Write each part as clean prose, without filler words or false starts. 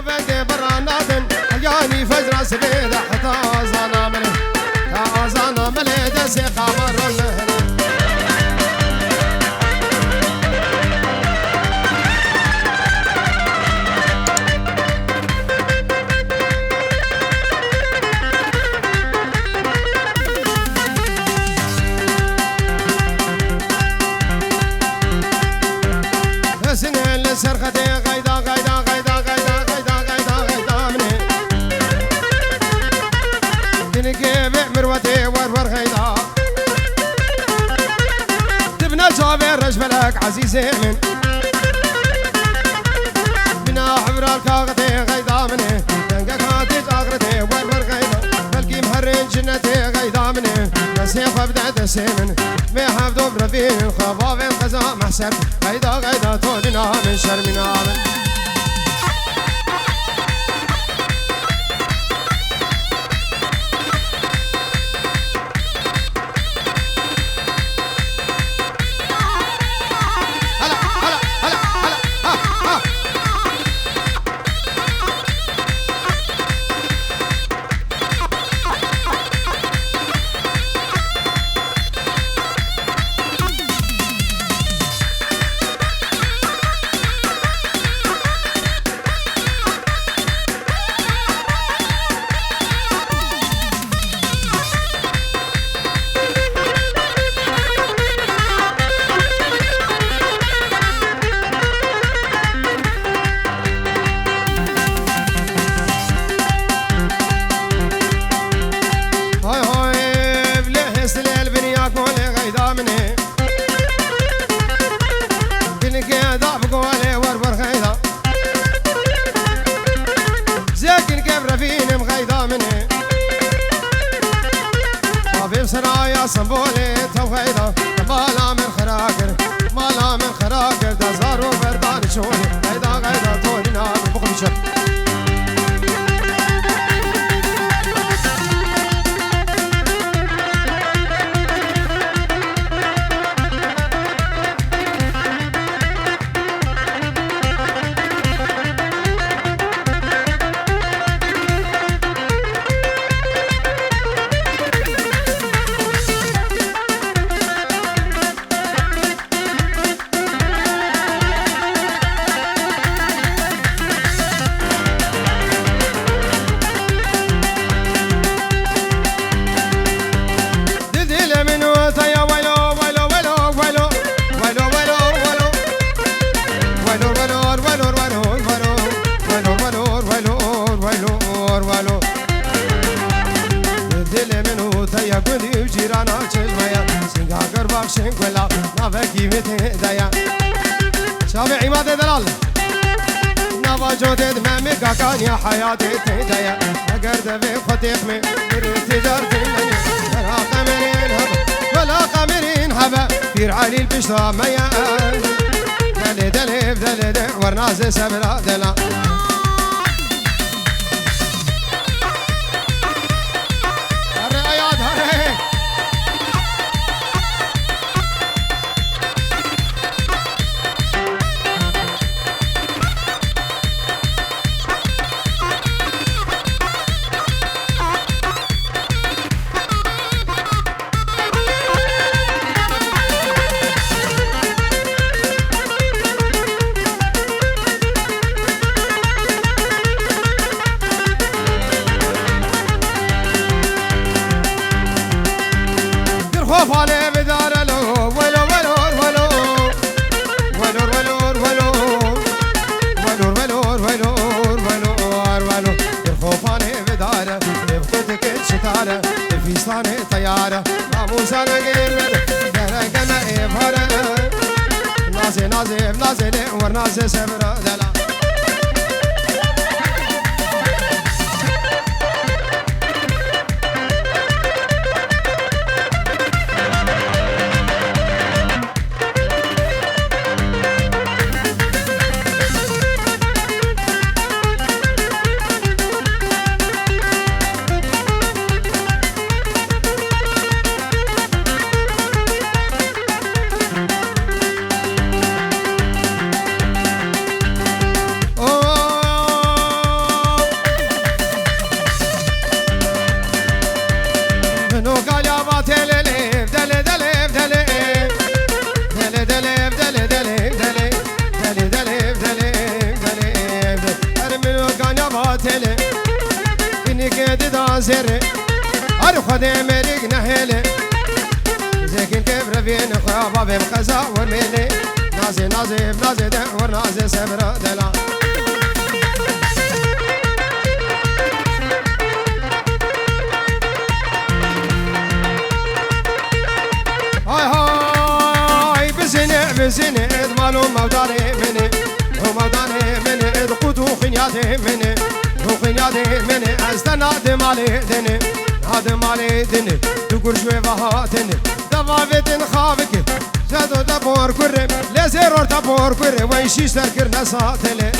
بندي براناتن حياني فجر سبيدة حتى أزانا ملي تا أزانا ملي دسي قمر اللهن سنين لسرختي غيدا غيدا غيدا غيدا غيدا غيدا غيدا مني دنيكي بمروتي ورور غيدا تبنى جابر رجبلك عزيزي من بنا حبرال كاغتي غيدا مني دنقك هاتي جاغرتي ورور غيدا بلقي مهرين جنتي غيدا مني نسيخ وابدأ تسيمن ميحب دوب رفين خبابين خزا محسر غيدا غيدا تولنا من شرمنا من سرايا صنبولي توغيدا مالا من خراكر مالا من خراكر دزارو بردان شوني غيدا غيدا تولينا من بخمشة شافعي ما تدلال نبا جودد مامي كاكان يا حياتي تهدايا أقرد في فتيق من تجارتي ولا قمرين هبا ولا قمرين هبا فير علي البشرى ميان دلي دلي دلي ورناز سبرا دلا فالي بدار له ولو ولو ولو ولو ولو ولو ولو ولو ولو ولو ولو الخوفاني بدار يبقتك الشتارة الفيصاني طيارة ناموسا نقير درقنا إفهر نازي نازي نازي ورنازي سبرا دلا باتله كني كده دازره هر خدي مريق نهله زكين كيف رفين خرابة بمخزا ورميلي نازي نازي بنازي ده ورنازي سبرا دلا هاي هاي بزني بزني مالو موداني مني وموداني مني قطو خنياتي مني وخنياتي مني استناد مالي دني هذا مالي دني تقول شوي بهاتني دفافتن خافك زادو دبور كره لزيرور دبور كره ويشي سركر نساتلي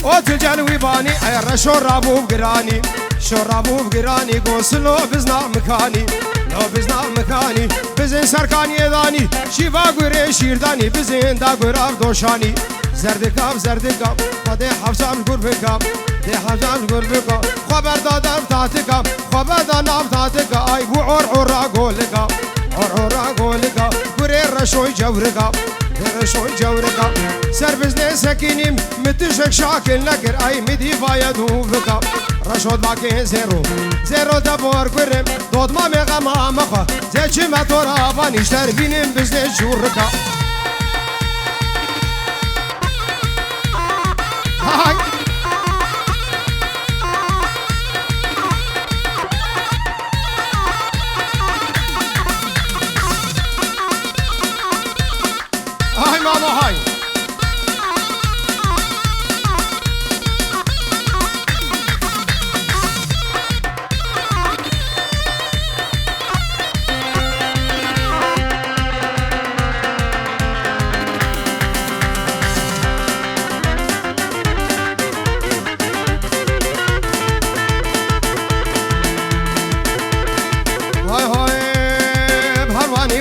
اوتجلوي باني اي شرابو بقراني شرابو بقراني قوسلو بزنا مكاني لو بزنا مكاني بزن سركاني داني شيفا قري شيرداني بزن دا قراف دوشاني زردكاب زردكاب فدي حفظام قربكاب دي حفظام قربكاب خبر دادم تاتكاب خبر دادم تاتكاب اي بو عرعرا قولكاب عرعرا قولكاب قري رشوي جوركاب رشوي جوركاب سربزني سكينيم متشك شاكل نكر اي مدي فايدو فكاب رشود باكي زيرو زيرو دبور كرم دود ما ميغا ما مخا زي چي مطورا بانيشتر بينيم بزني شوركاب هاي هاي ماما هاي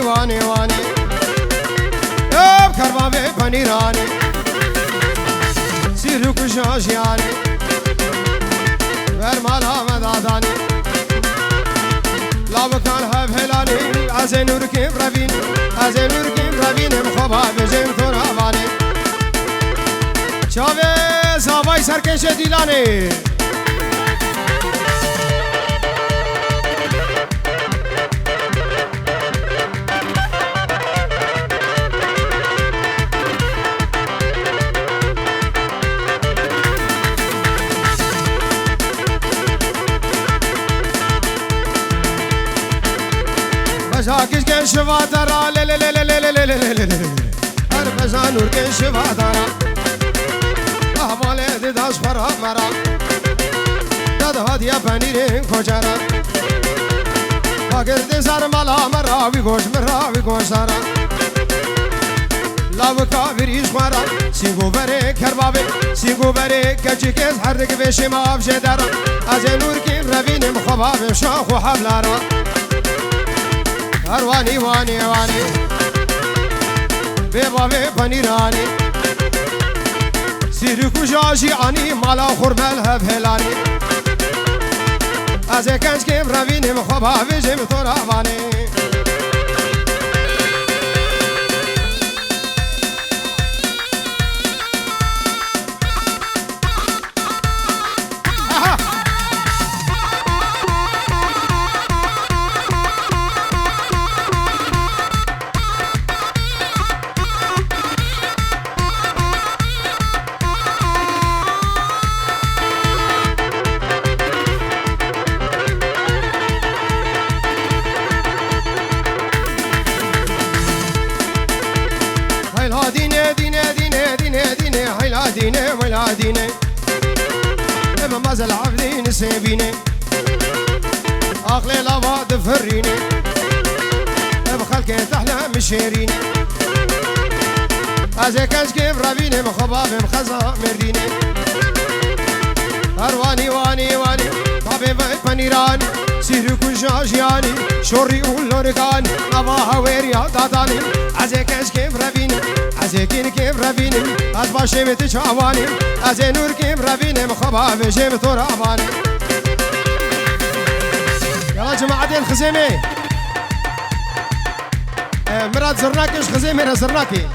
واني واني كربابي بنيراني سيرو كشاشياني برمالا مداداني لا بكان هب هلاني عزي نوركي برابين عزي نوركي برابين مخبا بزيم تراباني شابي زاباي سركش ديلاني بزاكش كن شفاترا لا لا لا لا لا لا لا لا لا اربزا نور كن شفاترا احوالي داش فرا مرا داد هاديا بنيرين كوجارا باقر دزار مالا مرا بيغوش مرا بيغوش سارا لاوكا بريش مرا سيغو بري كربابي سيغو بري كجيكز حردك بشي ما بجدارا ازي نور كن ربين مخباب شاخو حبلارا هرواني واني واني بيبابي بنيراني سيركو جاجي عني مالا خربال هبهلاني ازي كنج كيم رابيني مخبا بيجي مطراباني ديني ولا ديني اما مازال عبدين سيبيني اخلي لابا دفريني بخلكي تحلم شيريني ازي كاش كيف رابيني مخباب مخزا مرديني ارواني واني واني طبيب بنيراني سيركو جاجياني شوري ولوركاني ابا هويريا داداني ازي كاش كيف رابيني ازي دين كيف ربينم از باشي بتشعوانم از نور كيف ربينم خبا بجيم ترابانم يلا جماعة دين خزيمي مراد زرناكش خزيمي زرناكي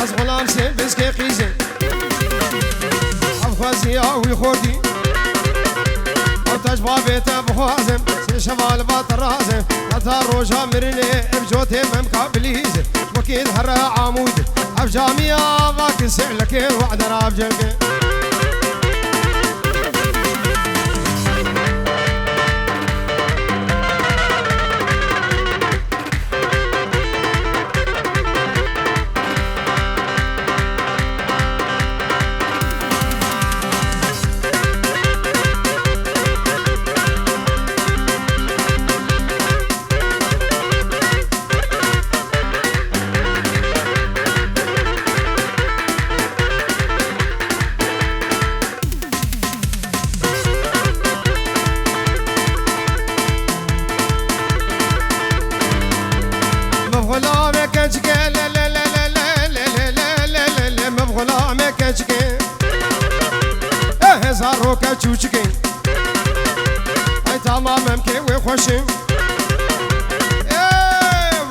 از غلام سيفز كي قيزي أفخازي أوي خوردي أرتاج بابيتا بخوازم سيشمال باطر رازم أتا روجا مرني بجوتي ممكابليزي وكيد هرا عمود أفجامي أباك سعلك وعد راب جلقي زاروكا تشوشكي اي تمام ممكن وخوشي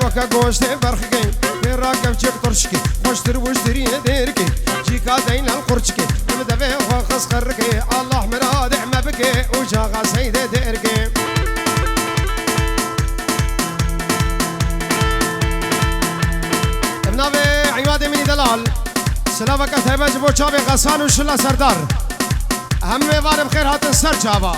وكا غوشتي برخكي راكب جيك ترشكي خوشتر وشتري ديركي جيكا دين القرشكي مدفي وخص خركي الله مراد ما بكي وجاغا سيدة ديركي ابنابي عيوادي مني دلال سلافك ثيبا جبو چابي غسان وشلا سردار هم وارم خیر هاتن سر چاوا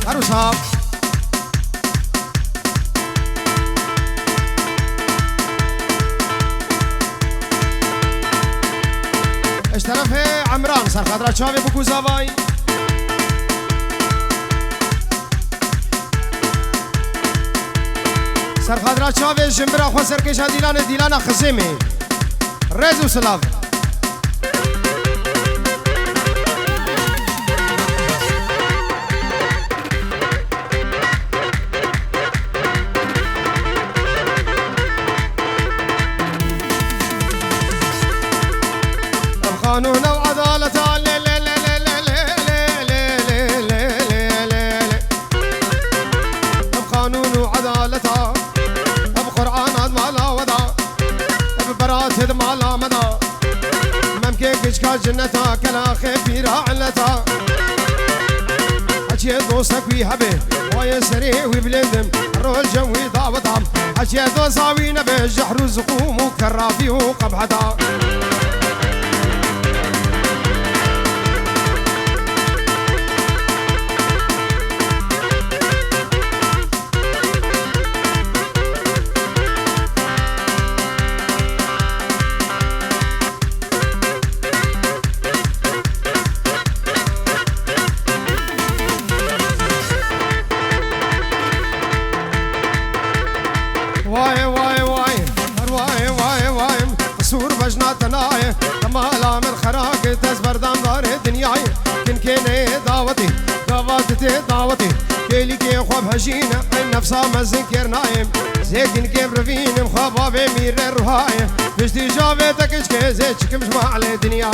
هارو صاحب اشترف عمران سر خضرا چاوی بکو زاوای سر خضرا چاوی جنبرا خو سرکشا دیلان خزیمی رزو سلاف قانون وعدالة لا لا لا لا لا لا لا لا لا قانون وعدالة بقرآن ما لا وضع ببرات ما لا مدى ممكن كشكا جنتا كلا خفي راعلتا حكي دوستك ويهبه ويا سري وبلندم الرول جوي ضابطهم حكي دوساوينا بجحر زقوم وكرافي وقبحتا واي واي واي واي واي واي قصور بجناتناي كمالا من خراك تزبر دار الدنياي كن كيني دعوتي دعوتي دعوتي كيلي كي خواب هجينا النفسا مزنكر نايم زيدين كيف رفين مخابا بمير الرهاية بشتي جابتك اشكي زيتك مش مع الدنيا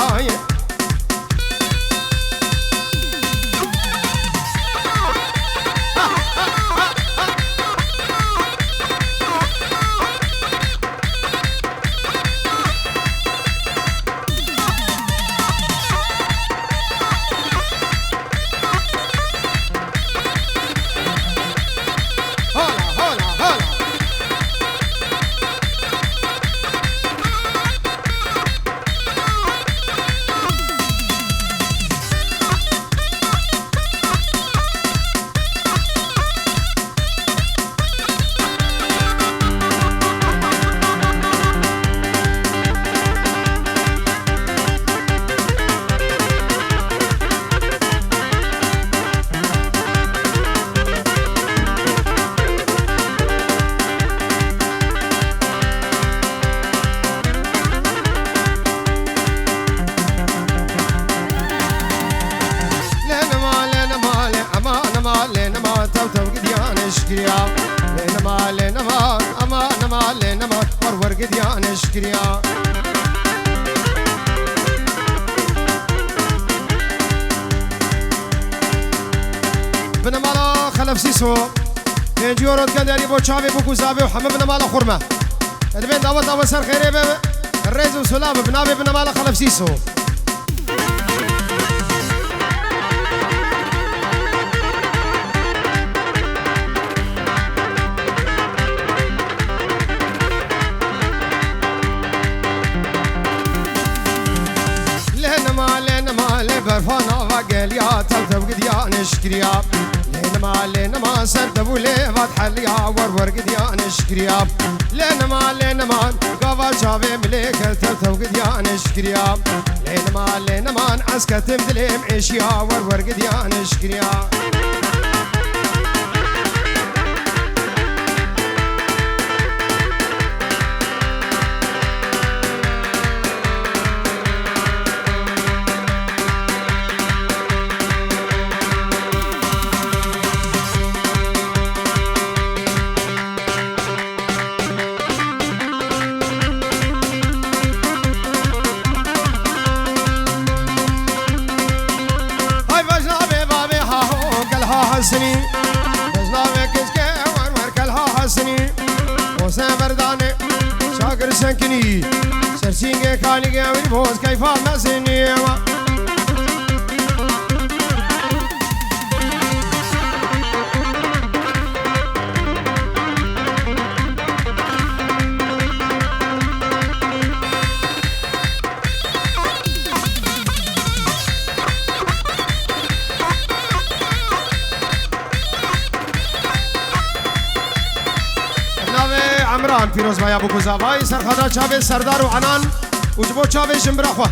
شكريا بن مالا خلف سيسو ينجورد كداري بو تشافي بو كوزابي وحمد بن مالا خرمه ادبين دعوت ابو سر خيري الريز وسلام بنابي بن مالا خلف سيسو برفانا وقال يا تلتو قد يا نشكريا لين ما سردبو لي فتح يا ورور قد يا نشكريا لين ما قفا شافي مليك تلتو قد يا نشكريا لين ما عسكت مدلي معيش يا ورور قد يا نشكريا حسني بجنابك اسكي ورور كلها حسني وسام برداني شاكر سنكني سرسينجي كالي قوي بوز كيفا مسني عمران فيروز بايا ابو كوزاواي سرخدا چاوي سردار و عنان وجبو چاوي شمبرا خو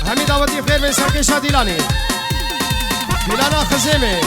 همي دعوتي خير من سركي شاديلاني ديلانا خزيمه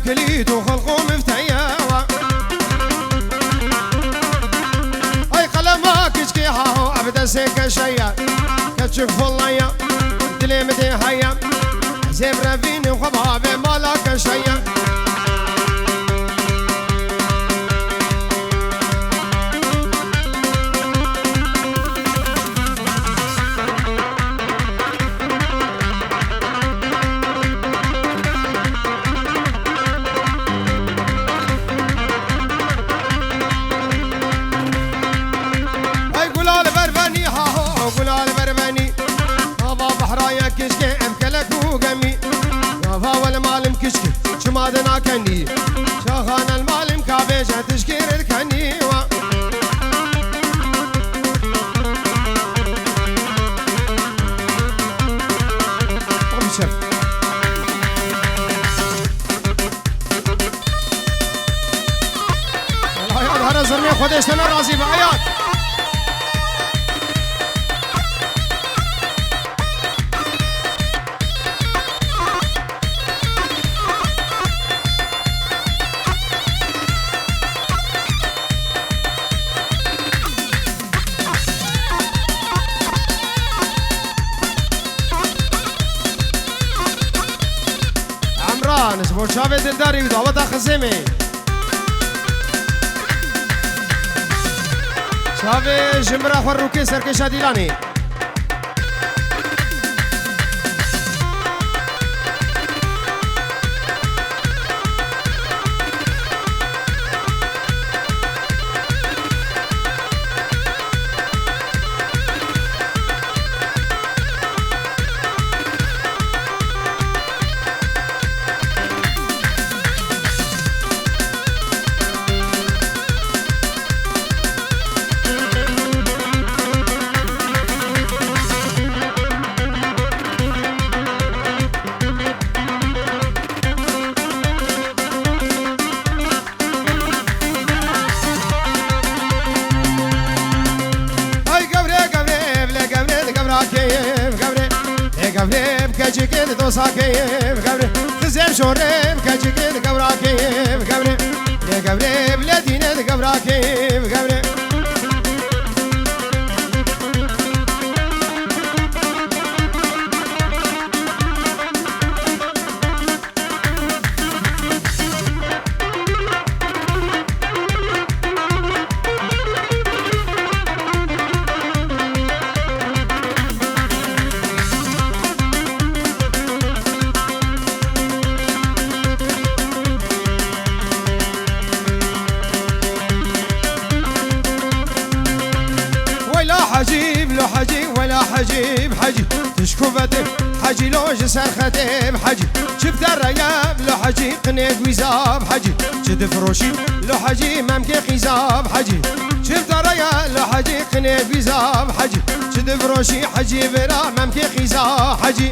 كليت وخلقوا مفتياوة اي قلمك اشكيها ابدا سيك شيا كتشوف والله يا دلي مدي هيا زيب رافيني وخبابي مالك شيا زاوايا كشكي امكلك وقمي وفا والمعلم كشكي شمادنا كني شاخان المعلم كابيجة تشكير الكني هر زرمي خودش تنه راضی به آیات عمران اسبوع شابه دلداری دعوت خزمه شابه جمرا خروکی سرکش دیلانی گبریم کجیکل دوساکیم گبریم خزیم شوریم کجیکل گبراکیم گبریم گبریم لدینه گبراکیم گبریم حجيب لو حجيب ولا حجيب حجي تشكو بدك حجي لو جسر ختم حجي شفت الرياب لو حجي قنيت ويزاب حجي شد فروشي لو حجي ممكن خيزاب حجي شفت الرياب لو حجي قنيت ويزاب حجي شد فروشي حجي برا ممكن خيزاب حجي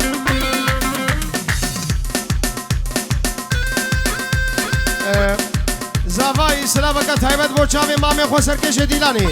زاوای سلامت تایبت بوچاوی مامه خسر کش دیلانی